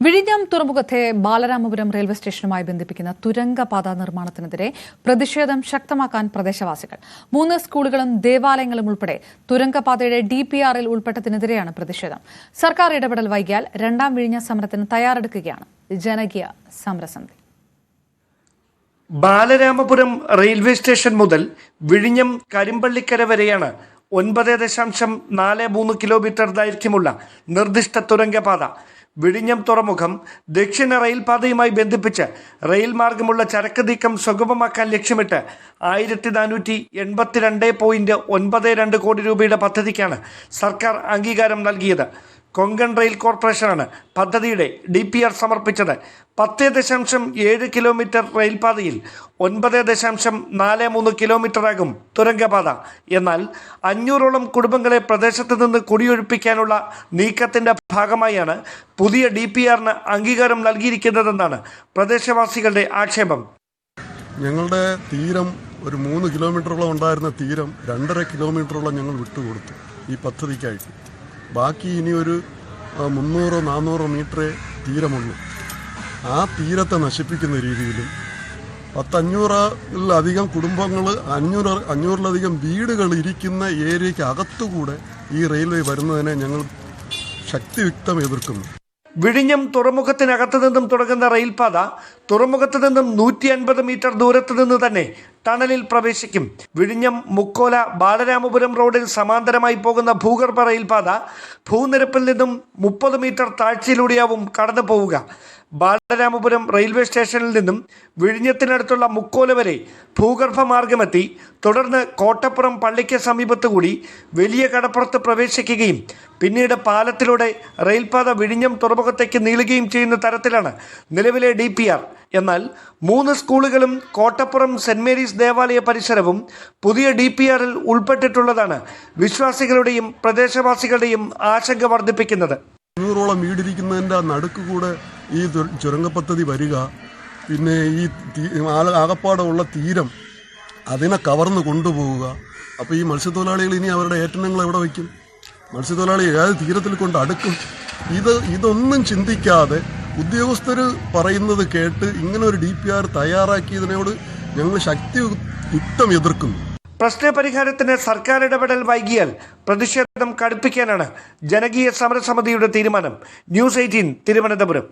വിഴിഞ്ഞം തുറമുഖത്തെ ബാലരാമപുരം റെയിൽവേ സ്റ്റേഷനുമായി ബന്ധിപ്പിക്കുന്ന തുരങ്കപാത നിർമ്മാണത്തിനെതിരെ പ്രതിഷേധം ശക്തമാക്കാൻ പ്രദേശവാസികൾ 3 സ്കൂളുകളും ദേവാലയങ്ങളും ഉൾപ്പെടെ തുരങ്കപാതയുടെ DPRൽ ഉൾപ്പെട്ടതിനെതിരെയാണ് പ്രതിഷേധം. സർക്കാർ ഇടപെടൽ വൈകിയാൽ രണ്ടാം വിഴിഞ്ഞ സമരത്തിന് തയ്യാറെടുക്കുകയാണ് ജനകീയ സമരസമിതി. ബാലരാമപുരം റെയിൽവേ സ്റ്റേഷൻ മുതൽ വിഴിഞ്ഞം കരിമ്പള്ളിക്കര വരെയാണ് 9.43 കിലോമീറ്റർ ദൈർഘ്യമുള്ള നിർദ്ദിഷ്ട തുരങ്കപാത. വിഴിഞ്ഞം തുറമുഖം ദക്ഷിണ റെയിൽപാതയുമായി ബന്ധിപ്പിച്ച് റെയിൽ മാർഗമുള്ള ചരക്ക് നീക്കം സുഗമമാക്കാൻ ലക്ഷ്യമിട്ട് 1482.92 കോടി രൂപയുടെ പദ്ധതിക്കാണ് സർക്കാർ അംഗീകാരം നൽകിയത്. കൊങ്കൺ റെയിൽ കോർപ്പറേഷനാണ് പദ്ധതിയുടെ DPR സമർപ്പിച്ചത്. 10.7 കിലോമീറ്റർ റെയിൽപാതയിൽ 9.43 കിലോമീറ്ററാകും തുരങ്കപാത. എന്നാൽ 500ഓളം കുടുംബങ്ങളെ പ്രദേശത്ത് നിന്ന് കുടിയൊഴിപ്പിക്കാനുള്ള നീക്കത്തിന്റെ ഭാഗമായാണ് പുതിയ DPRന് അംഗീകാരം നൽകിയിരിക്കുന്നതെന്നാണ് പ്രദേശവാസികളുടെ ആക്ഷേപം. ഞങ്ങളുടെ തീരം ഒരു 3 കിലോമീറ്ററോളം ഉണ്ടായിരുന്ന തീരം 2.5 കിലോമീറ്ററോളം ഞങ്ങൾ വിട്ടുകൊടുത്തു ഈ പദ്ധതിക്കായിട്ട്. ബാക്കി ഇനി ഒരു 300-400 മീറ്ററേ തീരമുള്ളൂ. ആ തീരത്തെ നശിപ്പിക്കുന്ന രീതിയിലും 500-ലധികം കുടുംബങ്ങൾ 500-ലധികം വീടുകൾ ഇരിക്കുന്ന ഏരിയയ്ക്ക് അകത്തുകൂടെ ഈ റെയിൽവേ വരുന്നതിനെ ഞങ്ങൾ ശക്തിയുക്തം എതിർക്കുന്നു. വിഴിഞ്ഞം തുറമുഖത്തിനകത്തു നിന്നും തുടങ്ങുന്ന റെയിൽപാത തുറമുഖത്ത് നിന്നും 150 മീറ്റർ ദൂരത്ത് നിന്ന് തന്നെ ടണലിൽ പ്രവേശിക്കും. വിഴിഞ്ഞം മുക്കോല ബാലരാമപുരം റോഡിൽ സമാന്തരമായി പോകുന്ന ഭൂഗർഭ റെയിൽപാത ഭൂനിരപ്പിൽ നിന്നും 30 മീറ്റർ താഴ്ചയിലൂടെയാവും കടന്നു പോവുക. ബാലരാമപുരം റെയിൽവേ സ്റ്റേഷനിൽ നിന്നും വിഴിഞ്ഞത്തിനടുത്തുള്ള മുക്കോല വരെ ഭൂഗർഭ മാർഗമെത്തി തുടർന്ന് കോട്ടപ്പുറം പള്ളിക്ക് സമീപത്തുകൂടി വലിയ കടപ്പുറത്ത് പ്രവേശിക്കുകയും പിന്നീട് പാലത്തിലൂടെ റെയിൽപാത വിഴിഞ്ഞം തുറമുഖത്തേക്ക് നീളുകയും ചെയ്യുന്ന തരത്തിലാണ് നിലവിലെ DPR. എന്നാൽ 3 സ്കൂളുകളും കോട്ടപ്പുറം സെന്റ് മേരീസ് ദേവാലയ പരിസരവും പുതിയ DPRൽ ഉൾപ്പെട്ടിട്ടുള്ളതാണ് വിശ്വാസികളുടെയും പ്രദേശവാസികളുടെയും ആശങ്ക വർദ്ധിപ്പിക്കുന്നത്. 100ഓളം വീടിരിക്കുന്നതിൻ്റെ നടുക്കുകൂടെ ഈ ചുരങ്ക പദ്ധതി വരിക, പിന്നെ ഈ ആകപ്പാടുള്ള തീരം അതിനെ കവർന്ന് കൊണ്ടുപോവുക. അപ്പോൾ ഈ മത്സ്യത്തൊഴിലാളികൾ ഇനി അവരുടെ ഏറ്റനങ്ങൾ എവിടെ വയ്ക്കും? മത്സ്യത്തൊഴിലാളി ഏത് തീരത്തിൽ കൊണ്ട് അടുക്കും? ഇതൊന്നും ചിന്തിക്കാതെ ഉദ്യോഗസ്ഥർ പറയുന്നത് കേട്ട് ഇങ്ങനെ ഒരു DPR തയ്യാറാക്കിയതിനോട് ഞങ്ങൾ ശക്തിയുക്തം എതിർക്കുന്നു. പ്രശ്നപരിഹാരത്തിന് സർക്കാർ ഇടപെടൽ വൈകിയാൽ പ്രതിഷേധം കടുപ്പിക്കാനാണ് ജനകീയ സമരസമിതിയുടെ തീരുമാനം. ന്യൂസ് 18 തിരുവനന്തപുരം.